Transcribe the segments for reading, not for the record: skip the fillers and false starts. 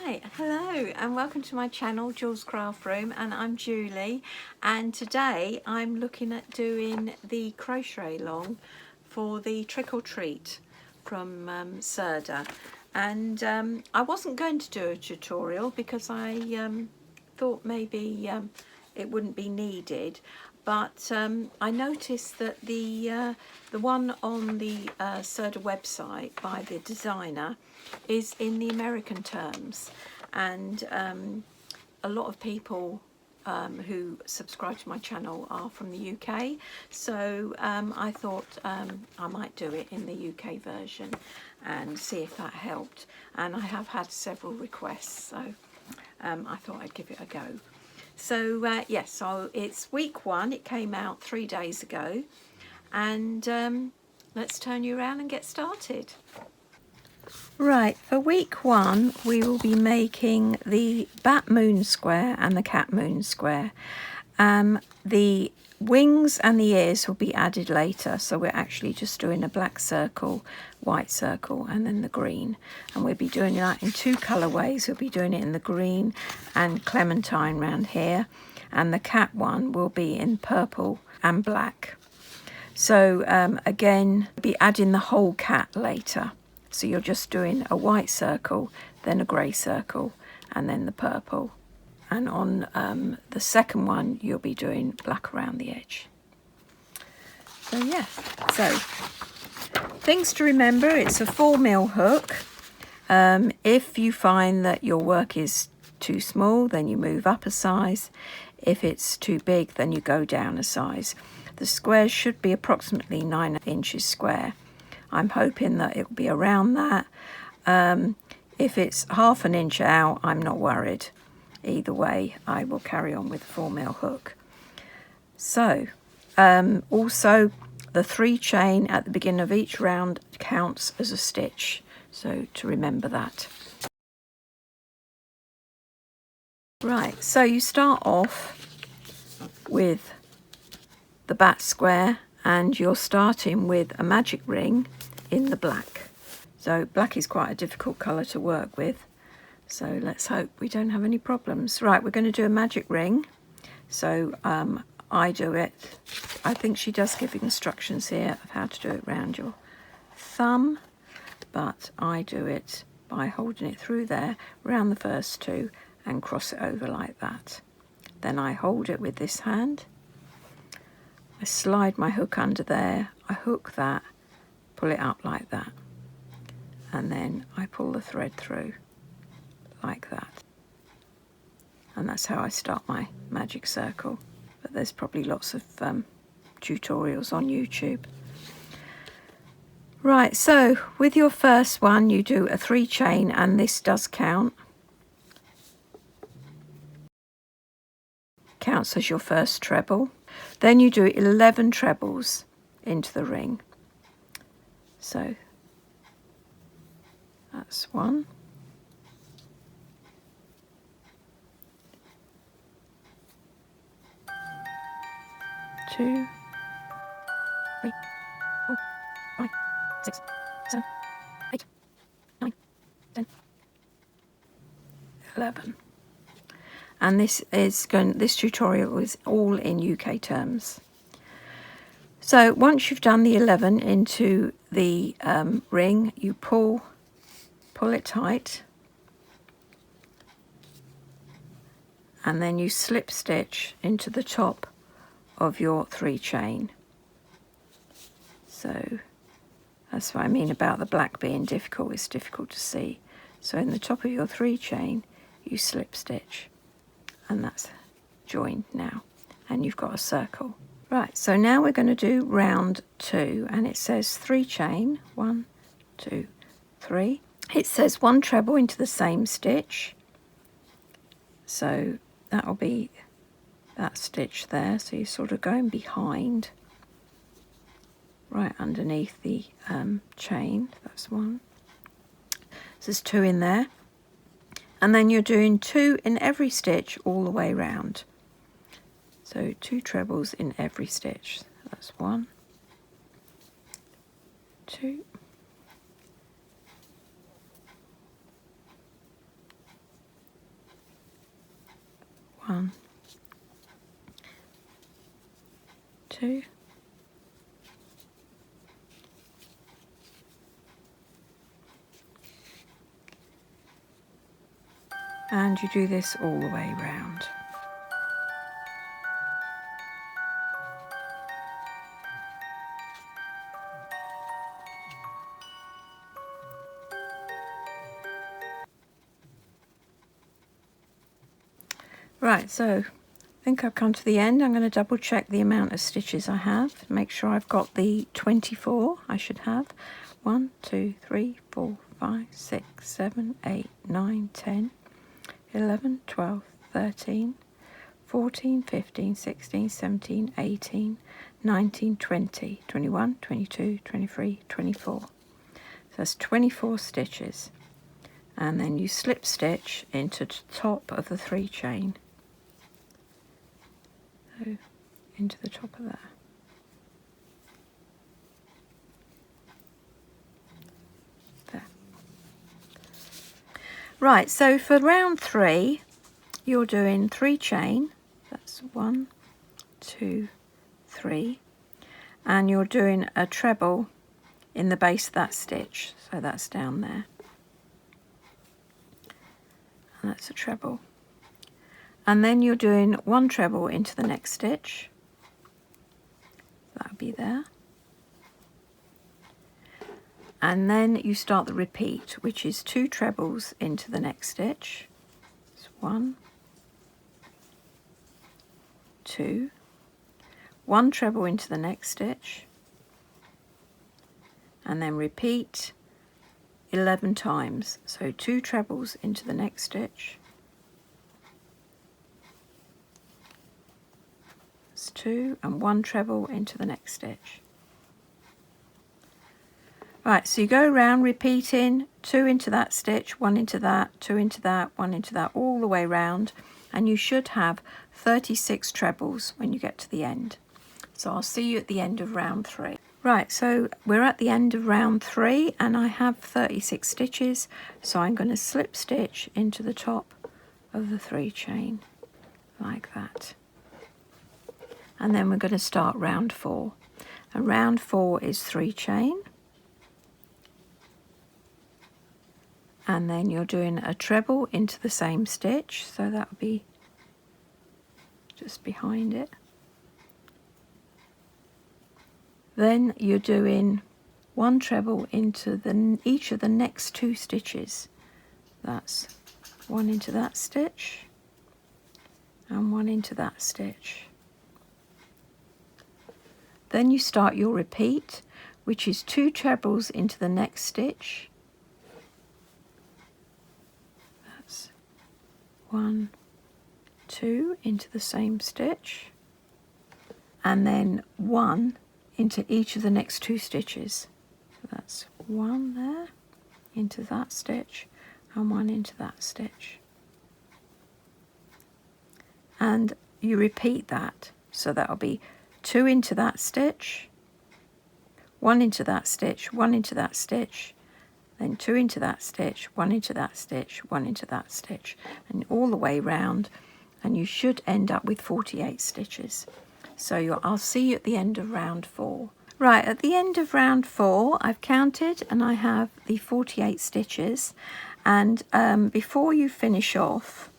Right, hello and welcome to my channel, Jules Craft Room, and I'm Julie, and today I'm looking at doing the crochet long for the trick or treat from Serda. And I wasn't going to do a tutorial because I thought maybe it wouldn't be needed, but I noticed that the one on the Serda website by the designer is in the American terms, and a lot of people who subscribe to my channel are from the UK, so I thought I might do it in the UK version and see if that helped. And I have had several requests, so I thought I'd give it a go. So yes, so it's week 1. It came out 3 days ago, and let's turn you around and get started. Right, for week 1 we will be making the bat moon square and the cat moon square. The wings and the ears will be added later, so we're actually just doing a black circle, white circle, and then the green. And we'll be doing that in 2 colourways. We'll be doing it in the green and clementine round here, and the cat one will be in purple and black. So again, we'll be adding the whole cat later. So you're just doing a white circle, then a grey circle, and then the purple. And on the second one, you'll be doing black around the edge. So yeah, so things to remember: it's a 4mm hook. If you find that your work is too small, then you move up a size. If it's too big, then you go down a size. The squares should be approximately 9 inches square. I'm hoping that it will be around that. If it's half an inch out, I'm not worried. Either way, I will carry on with the 4mm hook. So, also the 3 chain at the beginning of each round counts as a stitch. So to remember that. Right, so you start off with the bat square, and you're starting with a magic ring in the black. So black is quite a difficult colour to work with, so let's hope we don't have any problems. Right, we're going to do a magic ring. So I do it. I think she does give instructions here of how to do it around your thumb, but I do it by holding it through there, round the first 2, and cross it over like that. Then I hold it with this hand. I slide my hook under there, I hook that, pull it up like that, and then I pull the thread through like that. And that's how I start my magic circle. But there's probably lots of tutorials on YouTube. Right, so with your first one you do a 3 chain, and this does count. Counts as your first treble. Then you do 11 trebles into the ring. So that's 1, 2, 3, 4, 5, 6, 7, 8, 9, 10, 11. And this tutorial is all in UK terms. So once you've done the 11 into the ring, you pull it tight, and then you slip stitch into the top of your 3 chain. So that's what I mean about the black being difficult. It's difficult to see. So in the top of your 3 chain, you slip stitch, and that's joined now, and you've got a circle. Right, so now we're going to do round 2, and it says 3 chain, 1, 2, 3. It says 1 treble into the same stitch, so that'll be that stitch there. So you're sort of going behind, right underneath the chain. That's 1. So there's 2 in there, and then you're doing 2 in every stitch all the way round. So 2 trebles in every stitch. That's 1, 2, 2, and you do this all the way round. Right, so I think I've come to the end. I'm going to double check the amount of stitches I have, make sure I've got the 24 I should have. 1, 2, 3, 4, 5, 6, 7, 8, 9, 10, 11, 12, 13, 14, 15, 16, 17, 18, 19, 20, 21, 22, 23, 24. So that's 24 stitches. And then you slip stitch into the top of the 3 chain. So into the top of there. There. Right, so for round 3, you're doing 3 chain. That's 1, 2, 3. And you're doing a treble in the base of that stitch. So that's down there. And that's a treble. And then you're doing 1 treble into the next stitch. That'll be there. And then you start the repeat, which is 2 trebles into the next stitch. It's 1, 2, 1 treble into the next stitch, and then repeat 11 times. So 2 trebles into the next stitch. 2 and 1 treble into the next stitch. Right, so you go around repeating 2 into that stitch, 1 into that, 2 into that, 1 into that, all the way round, and you should have 36 trebles when you get to the end. So I'll see you at the end of round 3. Right, so we're at the end of round 3 and I have 36 stitches, so I'm going to slip stitch into the top of the 3 chain like that. And then we're going to start round 4. And round 4 is 3 chain. And then you're doing a treble into the same stitch, so that would be just behind it. Then you're doing 1 treble into each of the next 2 stitches. That's 1 into that stitch and 1 into that stitch. Then you start your repeat, which is 2 trebles into the next stitch. That's 1, 2 into the same stitch, and then 1 into each of the next 2 stitches. So that's 1 there into that stitch and 1 into that stitch. And you repeat that, so that'll be 2 into that stitch, 1 into that stitch, 1 into that stitch, then 2 into that stitch, 1 into that stitch, 1 into that stitch, and all the way round, and you should end up with 48 stitches. So I'll see you at the end of round 4. Right, at the end of round 4, I've counted and I have the 48 stitches, and before you finish off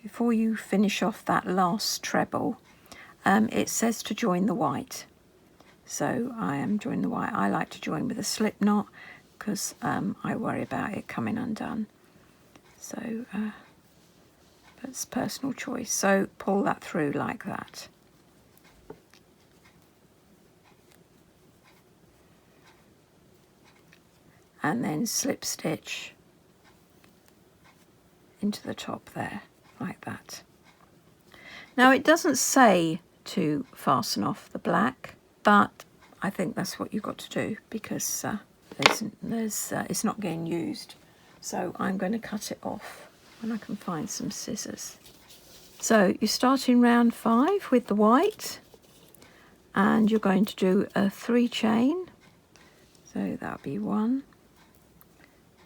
that last treble, it says to join the white. So I am joining the white. I like to join with a slip knot because I worry about it coming undone. So that's personal choice. So pull that through like that. And then slip stitch into the top there, like that. Now it doesn't say to fasten off the black, but I think that's what you've got to do because it's not getting used. So I'm going to cut it off when I can find some scissors. So you start in round 5 with the white, and you're going to do a 3 chain. So that'll be 1,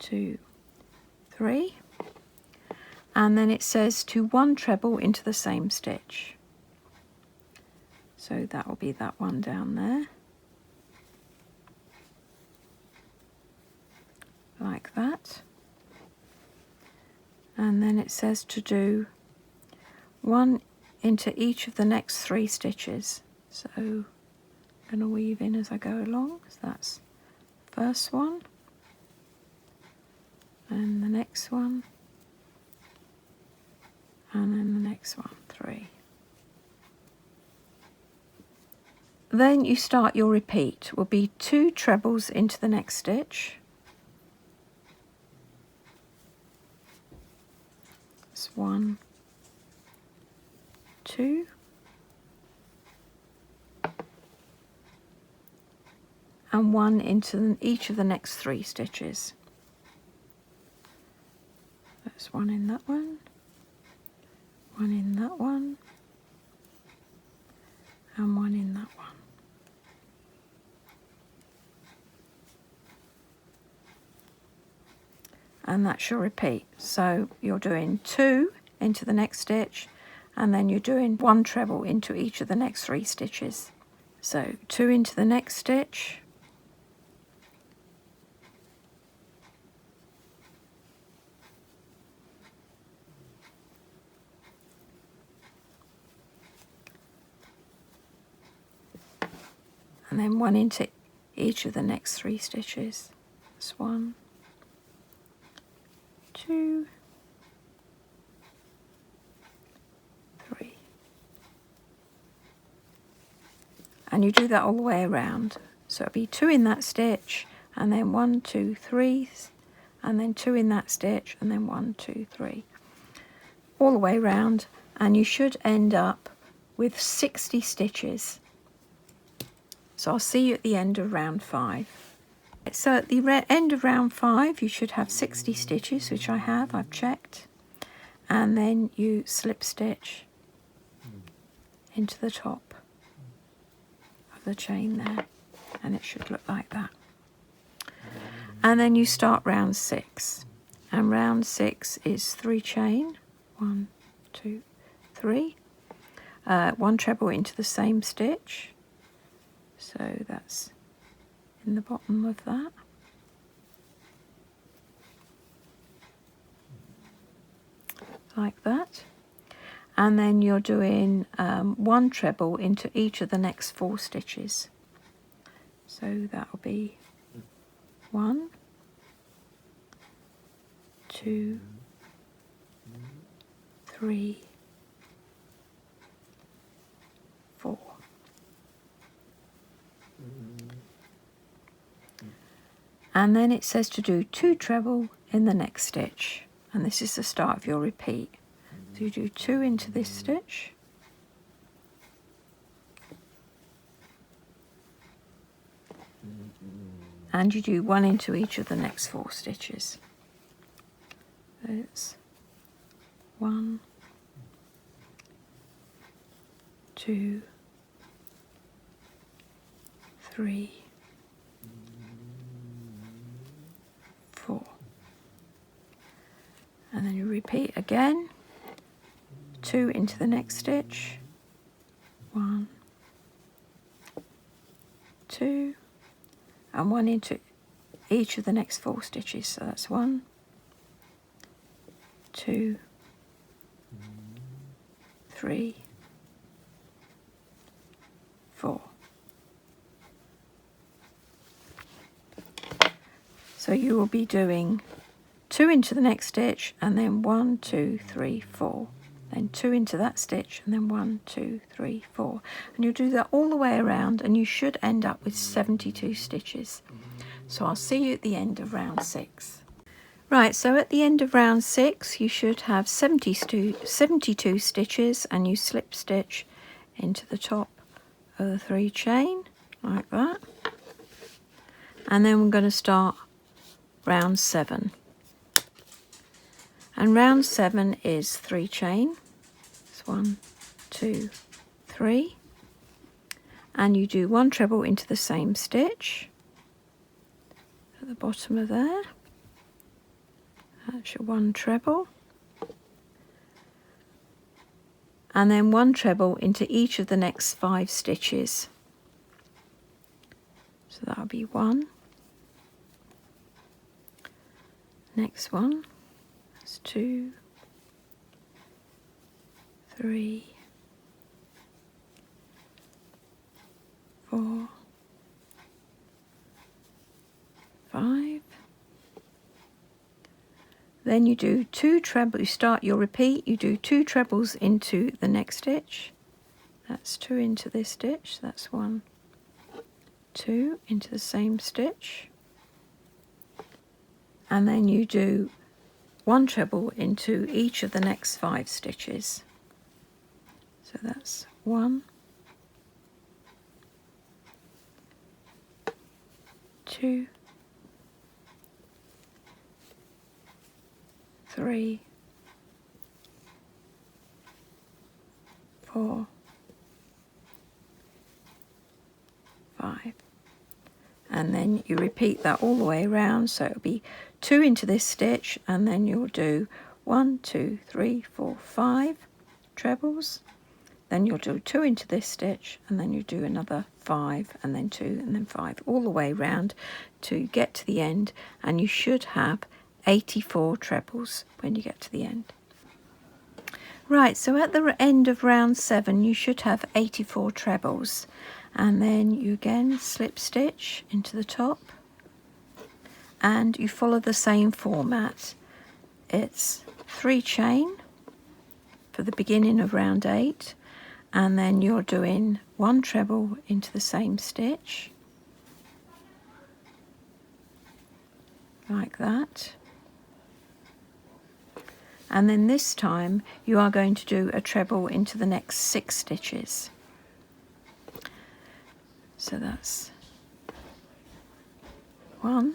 2, 3, and then it says to 1 treble into the same stitch. So that will be that one down there, like that. And then it says to do one into each of the next 3 stitches. So I'm going to weave in as I go along. So that's first one, and the next one, and then the next one, 3. Then you start your repeat. Will be 2 trebles into the next stitch. It's 1, 2, and 1 into each of the next 3 stitches. That's 1 in that one, 1 in that one, and 1 in that one. And that's your repeat. So you're doing 2 into the next stitch, and then you're doing 1 treble into each of the next 3 stitches. So 2 into the next stitch, and then 1 into each of the next 3 stitches. That's 1, 2, 3. And you do that all the way around. So it'll be 2 in that stitch, and then 1, 2, 3, and then 2 in that stitch, and then 1, 2, 3. All the way around, and you should end up with 60 stitches. So I'll see you at the end of round 5. So at the end of round 5 you should have 60 stitches, which I have, I've checked, and then you slip stitch into the top of the chain there, and it should look like that. And then you start round 6, and round 6 is 3 chain, 1, 2, 3, 1 treble into the same stitch. So that's in the bottom of that. Like that. And then you're doing 1 treble into each of the next 4 stitches. So that'll be 1, 2, 3, 4. And then it says to do 2 treble in the next stitch, and this is the start of your repeat. So you do 2 into this stitch, and you do 1 into each of the next 4 stitches. It's 1, 2, 3, 4. And then you repeat again, 2 into the next stitch, 1, 2, and 1 into each of the next 4 stitches. So that's 1, 2, 3, 4. So you will be doing 2 into the next stitch, and then 1, 2, 3, 4. Then 2 into that stitch, and then 1, 2, 3, 4. And you'll do that all the way around, and you should end up with 72 stitches. So I'll see you at the end of round 6. Right, so at the end of round 6 you should have 72 stitches, and you slip stitch into the top of the 3 chain like that. And then we're going to start round 7. And round 7 is 3 chain. It's 1, 2, 3. And you do 1 treble into the same stitch at the bottom of there. That's your 1 treble. and then 1 treble into each of the next 5 stitches. So that'll be 1, next one, that's 2, 3, 4, 5. Then you do 2 trebles, you start your repeat, you do 2 trebles into the next stitch. That's 2 into this stitch, that's 1, 2 into the same stitch. And then you do 1 treble into each of the next 5 stitches. So that's 1, 2, 3, 4, 5. And then you repeat that all the way around, so it'll be 2 into this stitch, and then you'll do 1, 2, 3, 4, 5 trebles. Then you'll do 2 into this stitch, and then you do another 5, and then 2, and then 5, all the way around to get to the end, and you should have 84 trebles when you get to the end. Right, so at the end of round 7 you should have 84 trebles, and then you again slip stitch into the top, and you follow the same format. It's 3 chain for the beginning of round 8, and then you're doing 1 treble into the same stitch, like that. And then this time you are going to do a treble into the next 6 stitches. So that's 1,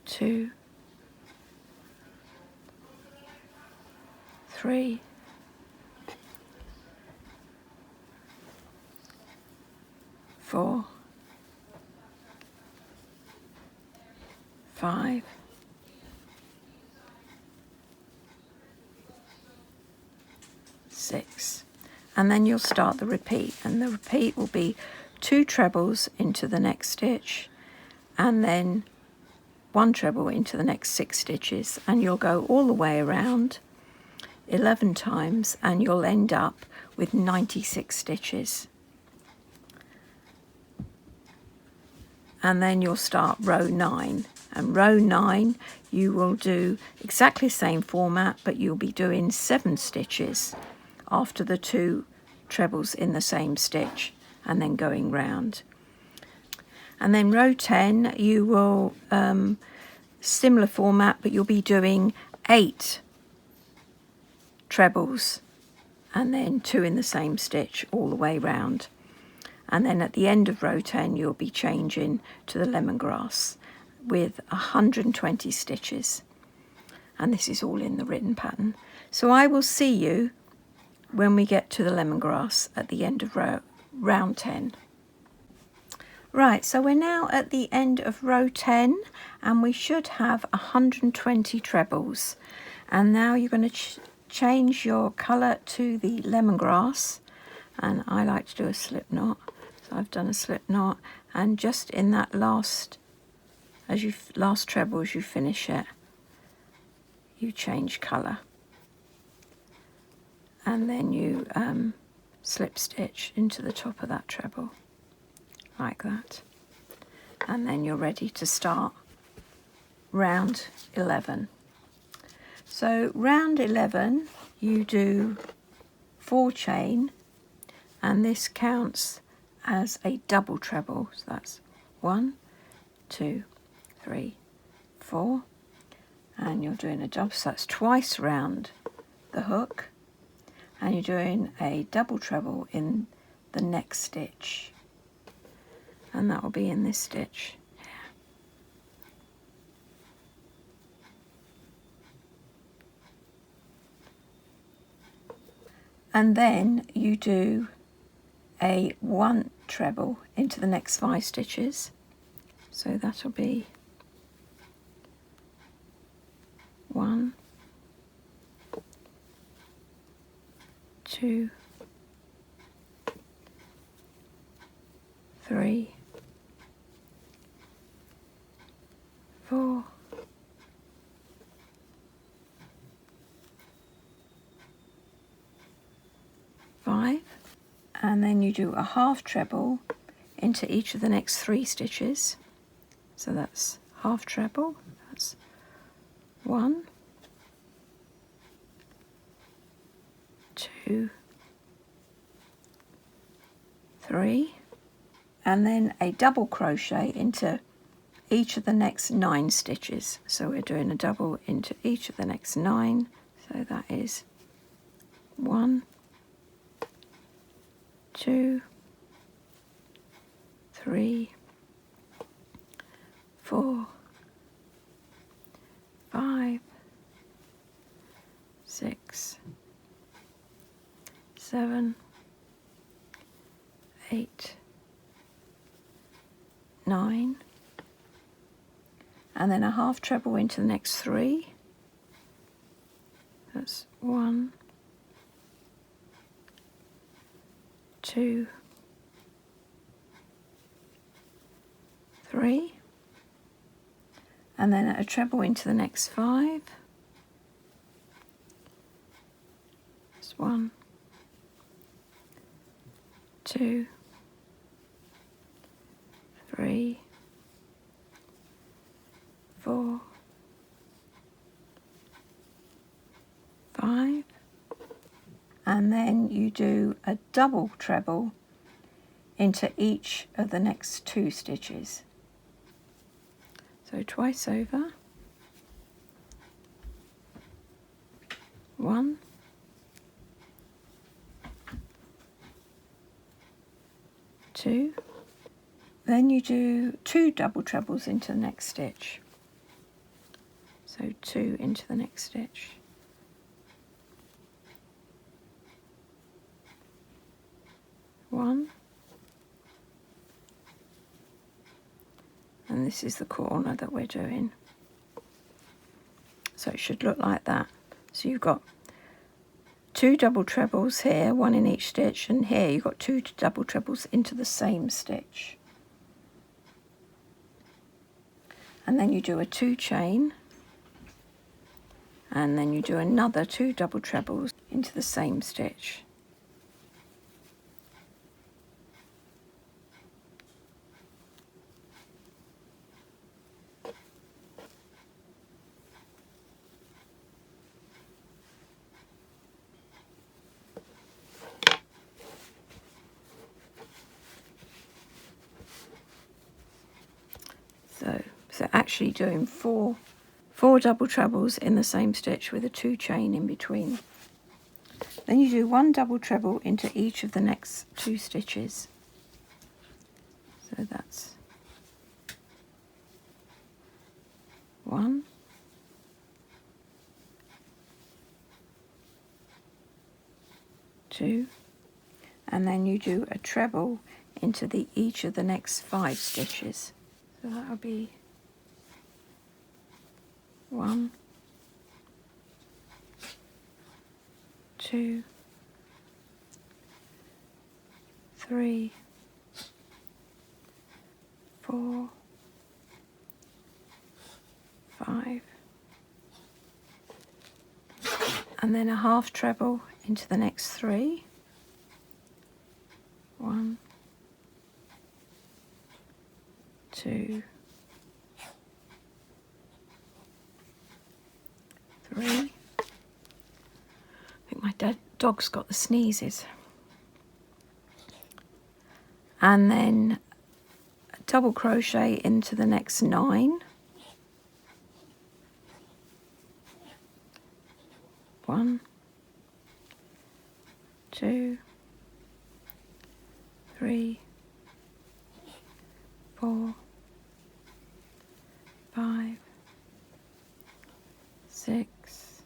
2, 3, 4, 5, 6, and then you'll start the repeat, and the repeat will be 2 trebles into the next stitch, and then 1 treble into the next 6 stitches, and you'll go all the way around 11 times, and you'll end up with 96 stitches. And then you'll start row 9, and row 9 you will do exactly the same format, but you'll be doing 7 stitches after the 2 trebles in the same stitch, and then going round. And then row 10 you will similar format, but you'll be doing 8 trebles and then 2 in the same stitch all the way round. And then at the end of row 10 you'll be changing to the lemongrass with 120 stitches, and this is all in the written pattern. So I will see you when we get to the lemongrass at the end of round 10. Right, so we're now at the end of row 10, and we should have 120 trebles. And now you're going to change your colour to the lemongrass, and I like to do a slip knot. So I've done a slip knot, and just in that last treble as you finish it, you change colour, and then you slip stitch into the top of that treble like that, and then you're ready to start round 11. So round 11 you do 4 chain, and this counts as a double treble, so that's 1, 2, 3, 4, and you're doing a double, so that's twice round the hook, and you're doing a double treble in the next stitch, and that will be in this stitch here. And then you do a 1 treble into the next 5 stitches, so that'll be 2, 3, 4, 5, and then you do a half treble into each of the next 3 stitches. So that's half treble, that's 1, 2, 3, and then a double crochet into each of the next 9 stitches. So we're doing a double into each of the next 9, so that is 1, 2, 3, 4, 5, 6, 7, 8, 9, and then a half treble into the next 3. That's 1, 2, 3, and then a treble into the next 5. That's 1, 2, 3, 4, 5, and then you do a double treble into each of the next 2 stitches. So twice over, 1, 2, then you do 2 double trebles into the next stitch. So 2 into the next stitch. 1, and this is the corner that we're doing. So it should look like that. So you've got 2 double trebles here, 1 in each stitch, and here you've got 2 double trebles into the same stitch. And then you do a 2 chain, and then you do another 2 double trebles into the same stitch. So actually doing four double trebles in the same stitch with a 2 chain in between. Then you do 1 double treble into each of the next 2 stitches. So that's 1, 2, and then you do a treble into each of the next 5 stitches. So that'll be 1, 2, 3, 4, 5, and then a half treble into the next 3. 1, 2, 3. I think my dog's got the sneezes. And then a double crochet into the next 9. 1, 2, 3, 4, 5, 6,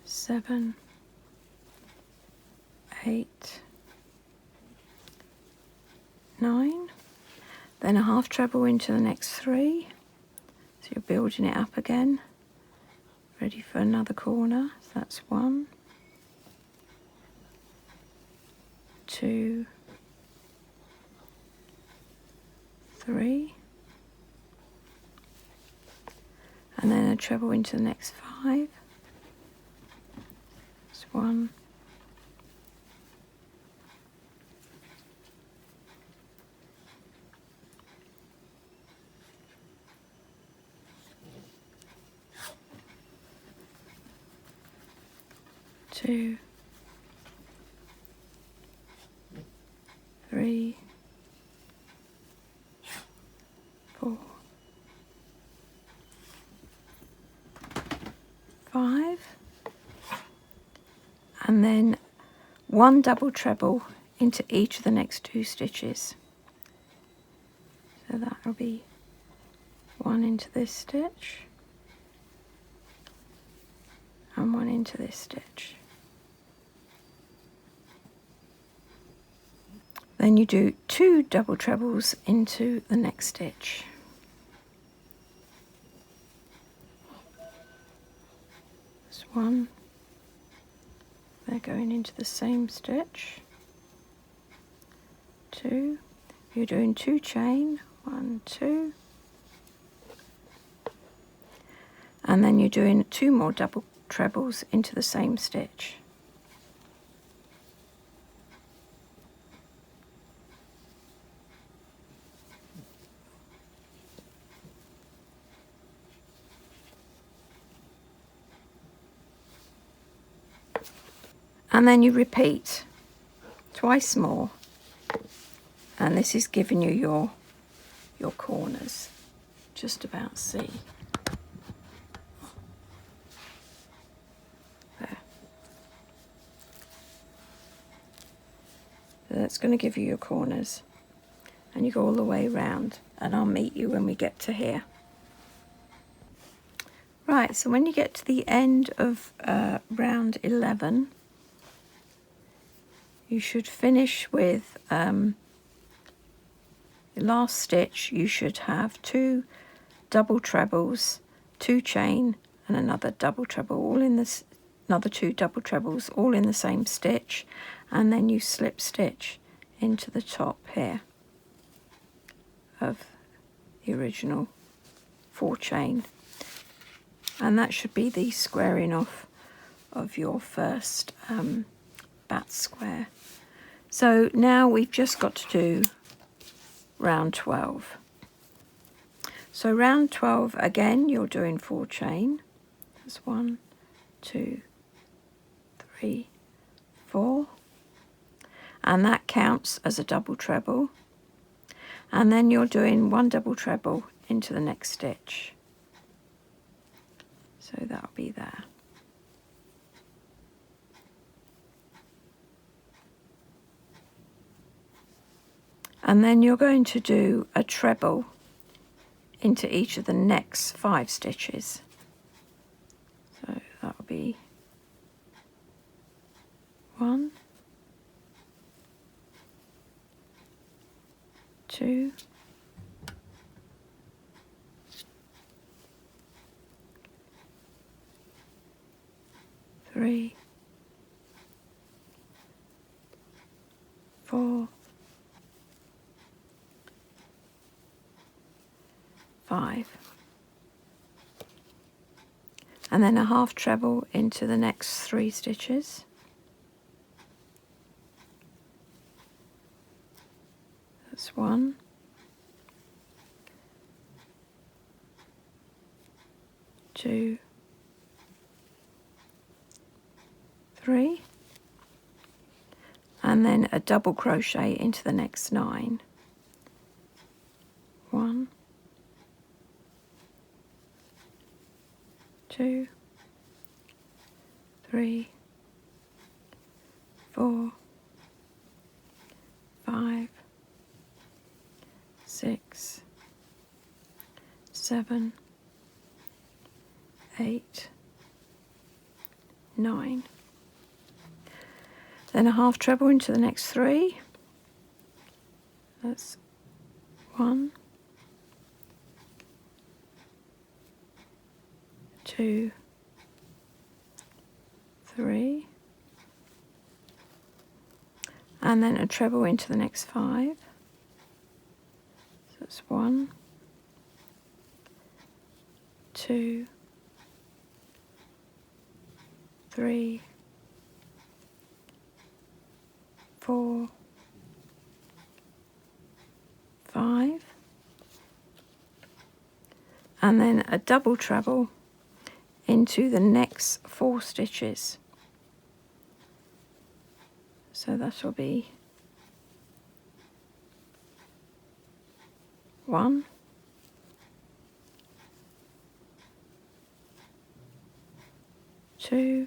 7, 8, 9. Then a half treble into the next 3. So you're building it up again. Ready for another corner. So that's 1, 2, 3, and then a treble into the next 5. That's 1, 2, 3, 4, 5, and then 1 double treble into each of the next 2 stitches. So that will be 1 into this stitch and 1 into this stitch. Then you do 2 double trebles into the next stitch. That's 1. They're going into the same stitch. 2. You're doing 2 chain, 1, 2. And then you're doing 2 more double trebles into the same stitch. And then you repeat twice more, and this is giving you your corners. Just about see. There. So that's going to give you your corners, and you go all the way around, and I'll meet you when we get to here. Right, so when you get to the end of round 11, you should finish with the last stitch. You should have 2 double trebles, 2 chain, and another double treble, all in this, another 2 double trebles, all in the same stitch, and then you slip stitch into the top here of the original 4 chain, and that should be the squaring off of your first bat square. So now we've just got to do round 12. So round 12, again, you're doing 4 chain. That's 1, 2, 3, 4. And that counts as a double treble. And then you're doing 1 double treble into the next stitch. So that'll be there. And then you're going to do a treble into each of the next 5 stitches. So that'll be 1, 2, 3, 4, 5, and then a half treble into the next 3 stitches. That's 1, 2, 3, and then a double crochet into the next 9. 1, 2, 3, 4, 5, 6, 7, 8, 9. Then a half treble into the next 3. That's 1, 2, 3, and then a treble into the next 5. So that's 1, 2, 3, 4, 5, and then a double treble into the next 4 stitches. So that will be 1, 2,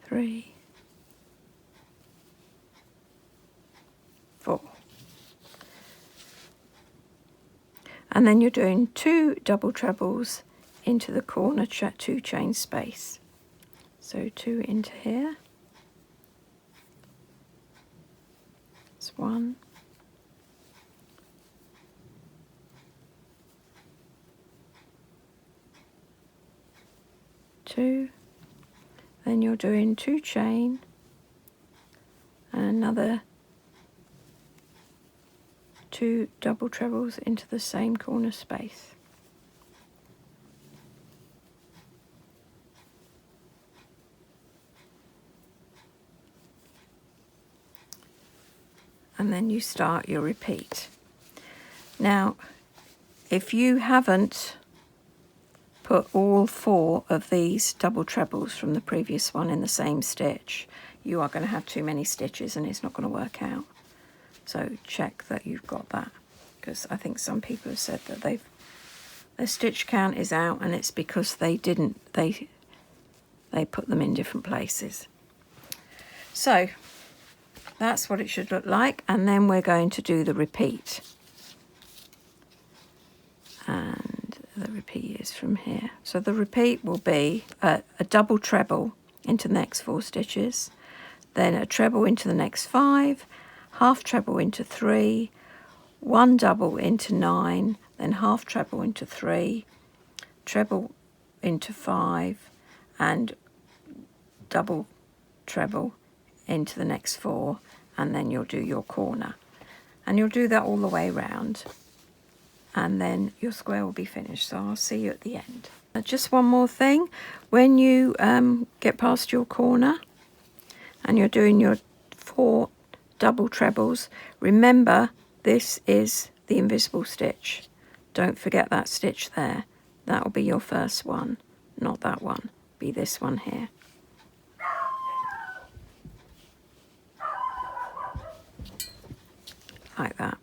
3, 4. And then you're doing 2 double trebles into the corner 2 chain space. So 2 into here. It's 1, 2. Then you're doing 2 chain and another 2 double trebles into the same corner space. And then you start your repeat. Now, if you haven't put all 4 of these double trebles from the previous one in the same stitch, you are going to have too many stitches and it's not going to work out. So check that you've got that, because I think some people have said that their stitch count is out, and it's because they put them in different places. So that's what it should look like, and then we're going to do the repeat. And the repeat is from here. So the repeat will be a double treble into the next 4 stitches, then a treble into the next 5, half treble into 3, 1 double into 9, then half treble into 3, treble into 5, and double treble into the next 4, and then you'll do your corner. And you'll do that all the way around, and then your square will be finished. So I'll see you at the end. Just one more thing. When you get past your corner and you're doing your 4 double trebles, remember this is the invisible stitch. Don't forget that stitch there. That will be your first one, not that one. Be this one here. Like that.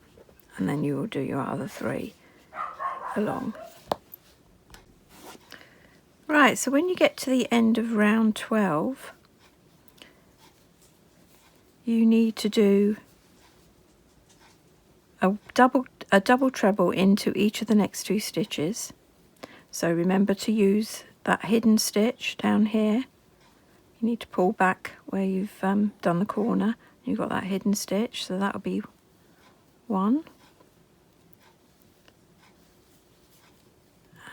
And then you will do your other 3 along. Right, so when you get to the end of round 12, you need to do a double treble into each of the next 2 stitches. So remember to use that hidden stitch down here. You need to pull back where you've done the corner. You've got that hidden stitch, so that'll be 1,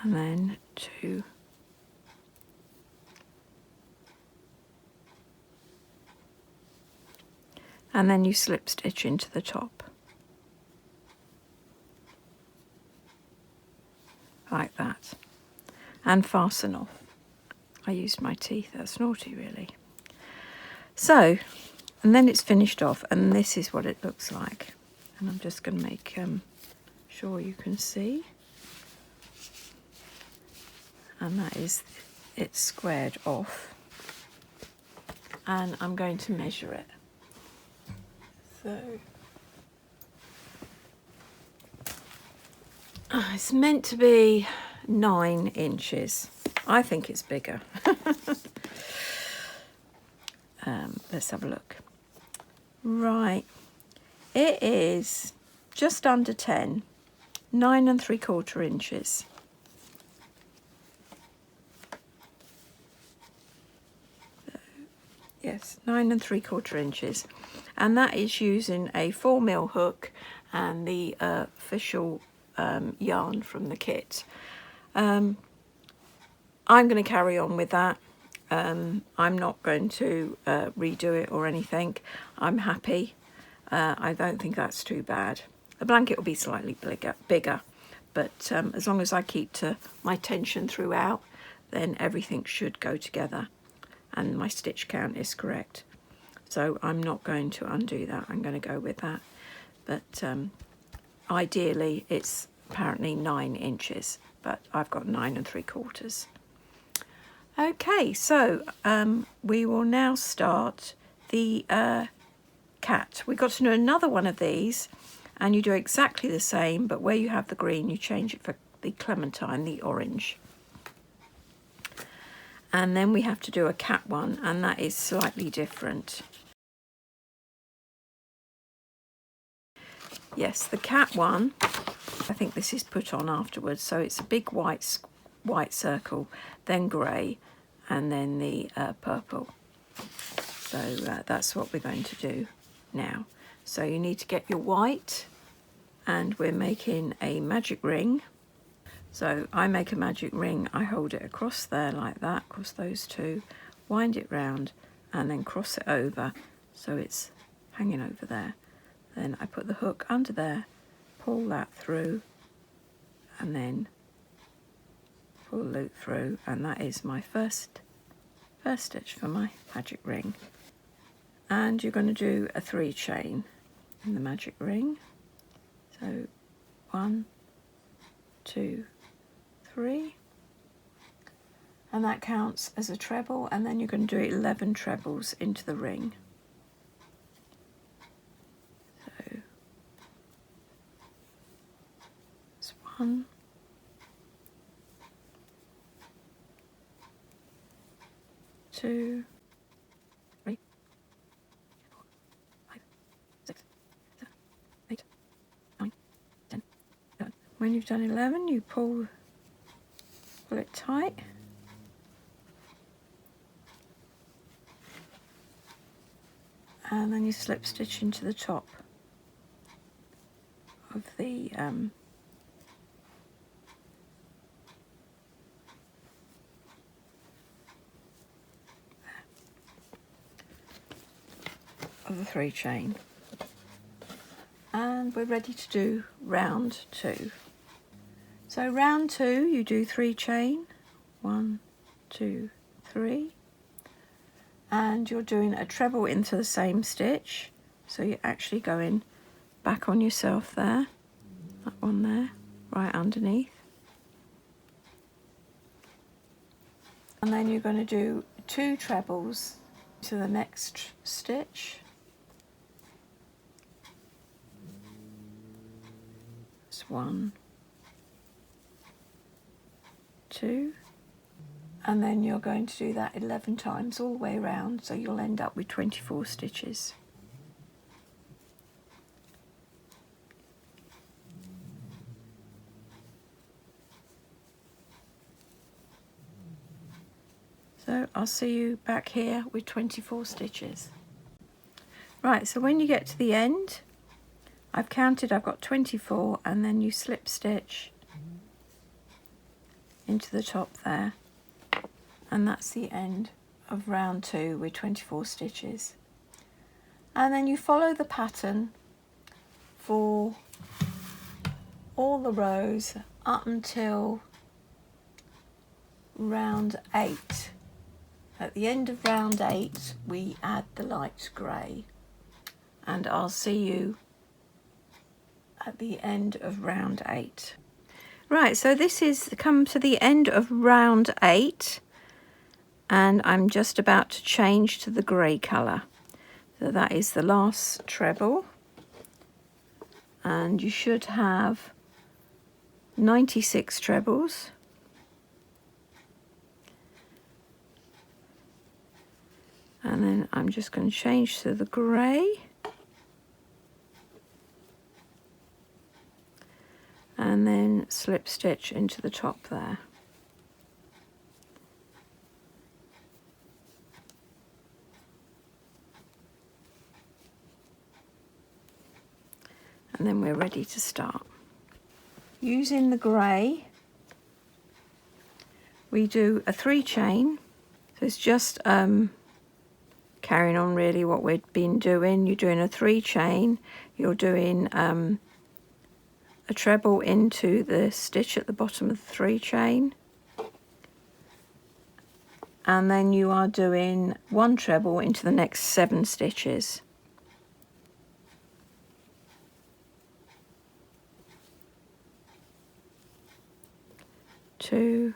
and then 2, and then you slip stitch into the top like that, and fasten off. I used my teeth, that's naughty really. So, and then it's finished off, and this is what it looks like. And I'm just going to make sure you can see. And that is it squared off. And I'm going to measure it. So it's meant to be 9 inches. I think it's bigger. Let's have a look. Right. It is just under 10, 9 3/4 inches. So, yes, 9 3/4 inches. And that is using a 4mm hook and the official yarn from the kit. I'm going to carry on with that. I'm not going to redo it or anything. I'm happy. I don't think that's too bad. The blanket will be slightly bigger, but as long as I keep to my tension throughout, then everything should go together and my stitch count is correct. So I'm not going to undo that. I'm going to go with that. But ideally it's apparently 9 inches, but I've got 9 3/4. Okay, so we will now start the cat. We got to do another one of these, and you do exactly the same, but where you have the green, you change it for the clementine, the orange. And then we have to do a cat one, and that is slightly different. Yes, the cat one, I think this is put on afterwards, so it's a big white circle, then grey, and then the purple. So that's what we're going to do now. So you need to get your white, and we're making a magic ring. So I make a magic ring, I hold it across there like that, across those two, wind it round, and then cross it over so it's hanging over there. Then I put the hook under there, pull that through, and then pull the loop through, and that is my first stitch for my magic ring. And you're going to do a 3 chain in the magic ring. So 1, 2, 3, and that counts as a treble, and then you're going to do 11 trebles into the ring. So it's 1, 2, 3, 4, 5, 6, 7, 8, 9, 10, 11. When you've done 11, you pull it tight, and then you slip stitch into the top of the of the 3 chain, and we're ready to do round 2. So round 2, you do 3 chain, 1, 2, 3, and you're doing a treble into the same stitch, so you're actually going back on yourself there, that one there, right underneath, and then you're going to do 2 trebles to the next stitch. It's 1, 2, and then you're going to do that 11 times all the way around, so you'll end up with 24 stitches. So I'll see you back here with 24 stitches. Right, so when you get to the end, I've counted, I've got 24, and then you slip stitch into the top there, and that's the end of round 2 with 24 stitches. And then you follow the pattern for all the rows up until round 8. At the end of round 8 we add the light grey, and I'll see you at the end of round 8. Right, so this is come to the end of round 8, and I'm just about to change to the grey colour. So that is the last treble, and you should have 96 trebles. And then I'm just going to change to the grey, and then slip stitch into the top there. And then we're ready to start. using the grey, we do a 3 chain. So it's just carrying on really what we've been doing. You're doing a 3 chain, you're doing a treble into the stitch at the bottom of the 3 chain, and then you are doing 1 treble into the next 7 stitches. Two,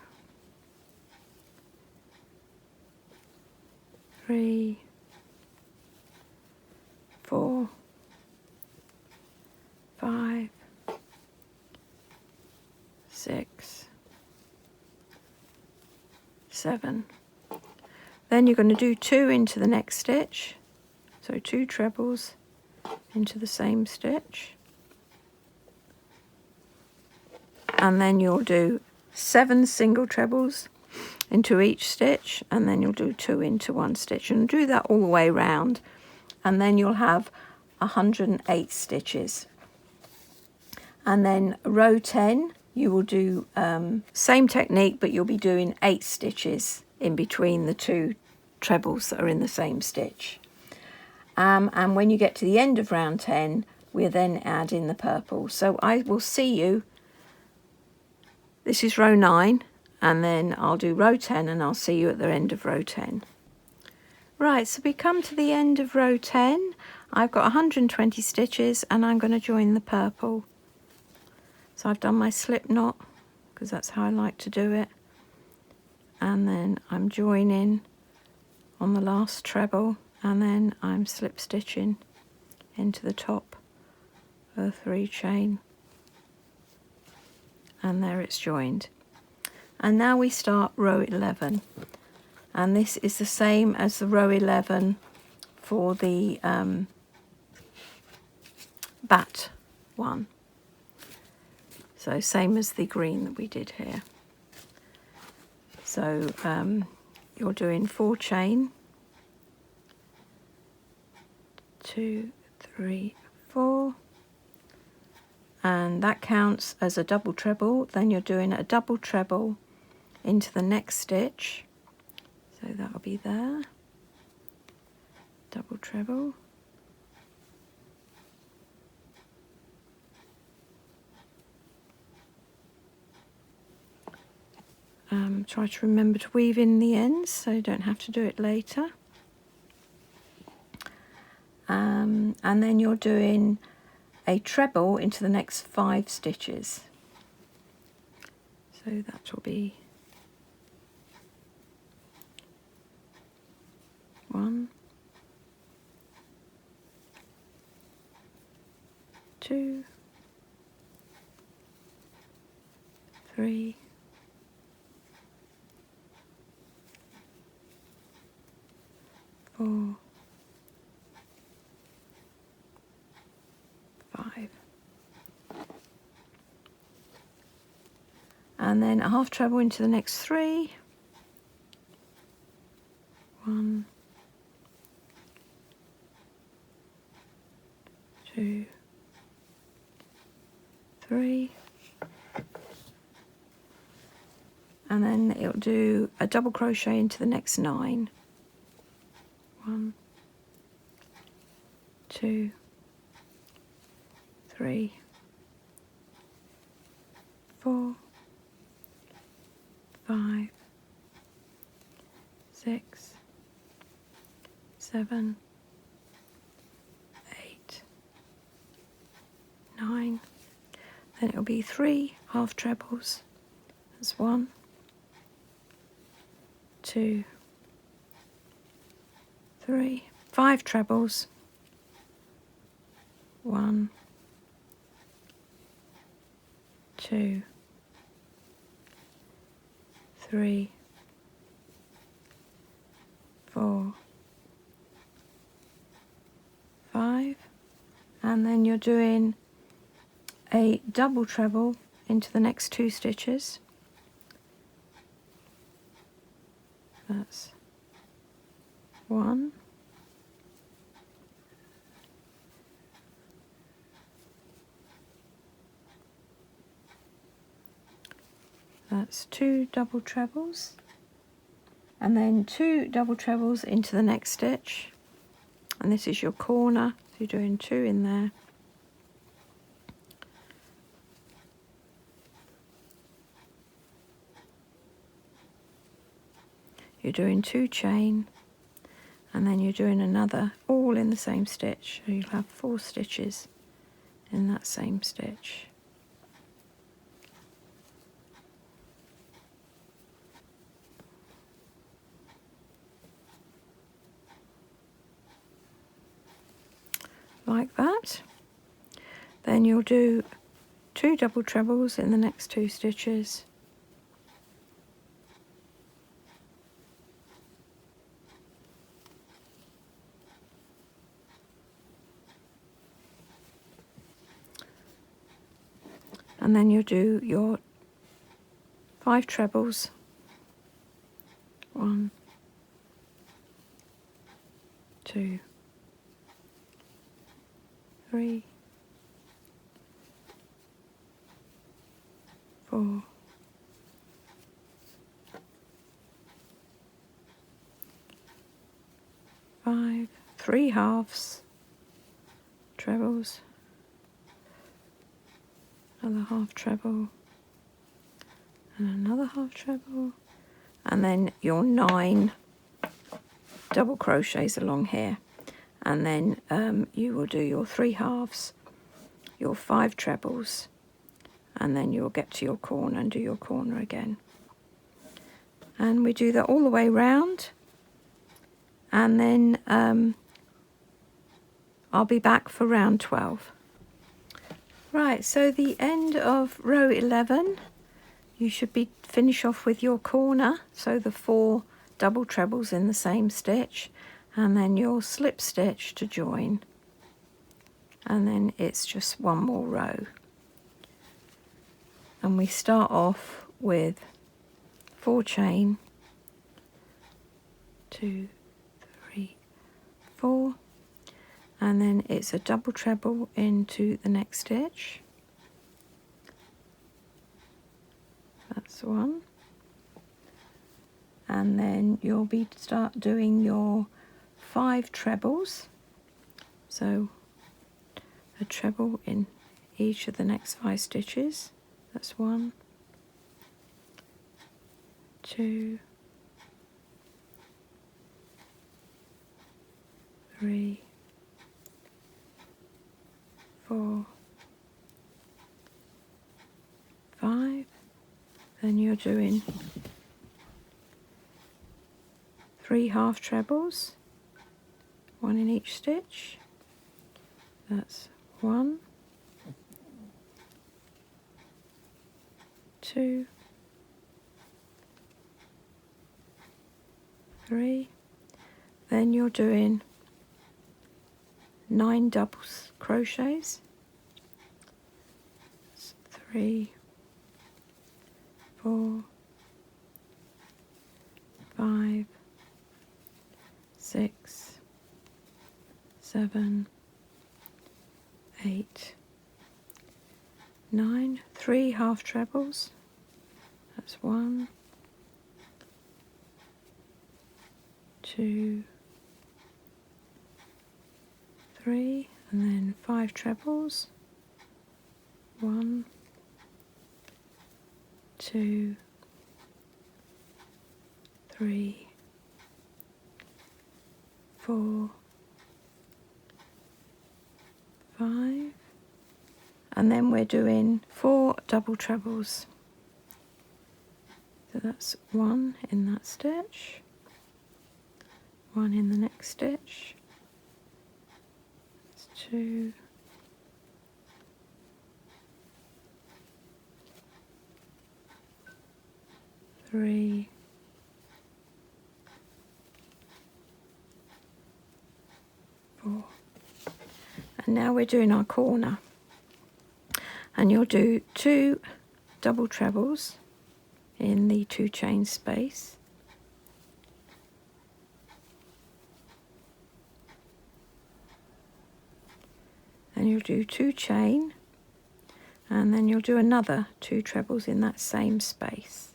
3, 4, 5, 6, 7. Then you're going to do 2 into the next stitch, so 2 trebles into the same stitch, and then you'll do 7 single trebles into each stitch, and then you'll do 2 into 1 stitch, and do that all the way round, and then you'll have 108 stitches. And then row 10 you will do same technique, but you'll be doing 8 stitches in between the 2 trebles that are in the same stitch. And when you get to the end of round 10, we'll then add in the purple. So I will see you, this is row 9, and then I'll do row 10 and I'll see you at the end of row 10. Right, so we come to the end of row 10. I've got 120 stitches and I'm going to join the purple. So I've done my slip knot because that's how I like to do it, and then I'm joining on the last treble, and then I'm slip stitching into the top of the 3 chain, and there it's joined. And now we start row 11, and this is the same as the row 11 for the bat one. So same as the green that we did here. So you're doing 4 chain, 2, 3, 4, and that counts as a double treble. Then you're doing a double treble into the next stitch, so that'll be there, double treble, try to remember to weave in the ends so you don't have to do it later. And then you're doing a treble into the next 5 stitches. So that will be 1, 2, 3, 4, 5, and then a half treble into the next 3, 1, 2, 3, and then it'll do a double crochet into the next 9, 1, 2, 3, 4, 5, 6, 7, 8, 9. Then it'll be 3 half trebles. That's 1, 2, 3, 5 trebles. 1, 2, 3, 4, 5, and then you're doing a double treble into the next 2 stitches. That's 1, That's 2 double trebles, and then 2 double trebles into the next stitch, and this is your corner, so you're doing 2 in there. You're doing 2 chain, and then you're doing another, all in the same stitch, so you'll have 4 stitches in that same stitch. Like that. Then you'll do 2 double trebles in the next 2 stitches, and then you'll do your 5 trebles, 1, 2, 3, 4, 5, 3 halves, trebles, another half treble, and another half treble, and then your 9 double crochets along here, and then you will do your 3 halves, your 5 trebles, and then you'll get to your corner and do your corner again. And we do that all the way round, and then I'll be back for round 12. Right, so the end of row 11, you should be finish off with your corner, so the 4 double trebles in the same stitch, and then your slip stitch to join, and then it's just one more row. And we start off with 4 chain, 2, 3, 4, and then it's a double treble into the next stitch. That's 1, and then you'll start doing your 5 trebles, so a treble in each of the next 5 stitches. That's 1, 2, 3, 4, 5. Then you're doing 3 half trebles, 1 in each stitch. That's 1, 2, 3. Then you're doing 9 double crochets. 3, 4, 5, 6, 7, 8, 9, 3 half trebles. That's 1, 2, 3, and then 5 trebles. 1, 2, 3, 4, 5, and then we're doing 4 double trebles. So that's 1 in that stitch, 1 in the next stitch, that's 2, 3, 4, and now we're doing our corner, and you'll do 2 double trebles in the 2 chain space, and you'll do 2 chain, and then you'll do another 2 trebles in that same space.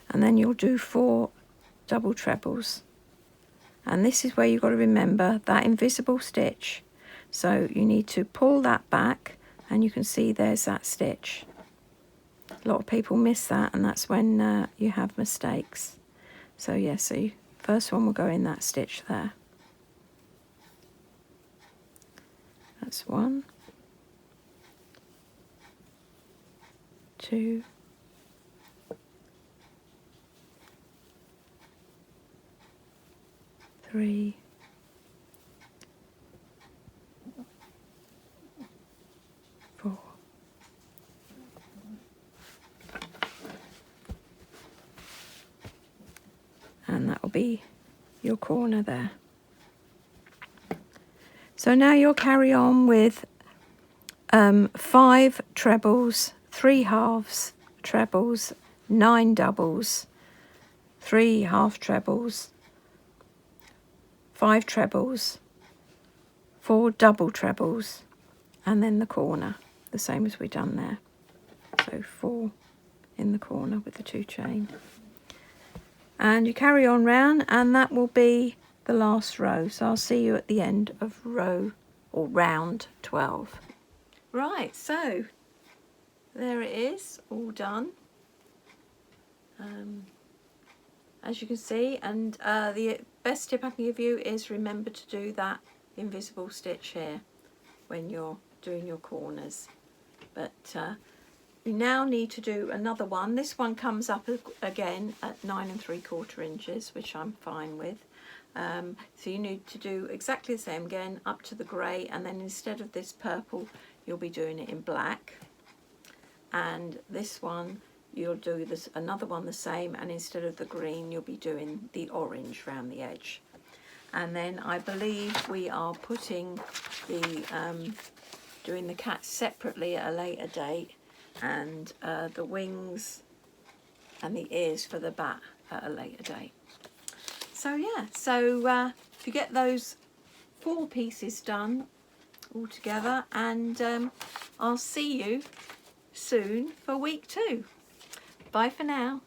And then you'll do 4 double trebles, and this is where you've got to remember that invisible stitch. So you need to pull that back, and you can see there's that stitch. A lot of people miss that, and that's when you have mistakes. So yeah, so first one will go in that stitch there. That's 1, 2, 3, 4, and that will be your corner there. So now you'll carry on with 5 trebles, 3 halves trebles, 9 doubles, 3 half trebles, 5 trebles, 4 double trebles, and then the corner, the same as we've done there. So 4 in the corner with the 2 chain. And you carry on round, and that will be the last row. So I'll see you at the end of row or round 12. Right, so there it is, all done. As you can see, and the best tip I can give you is remember to do that invisible stitch here when you're doing your corners. But you now need to do another one. This one comes up again at 9 3/4 inches, which I'm fine with. So you need to do exactly the same again, up to the grey, and then instead of this purple you'll be doing it in black, and this one you'll do this another one the same, and instead of the green you'll be doing the orange around the edge. And then I believe we are putting the doing the cat separately at a later date, and the wings and the ears for the bat at a later date. So yeah, so if you get those 4 pieces done all together, and I'll see you soon for week 2. Bye for now.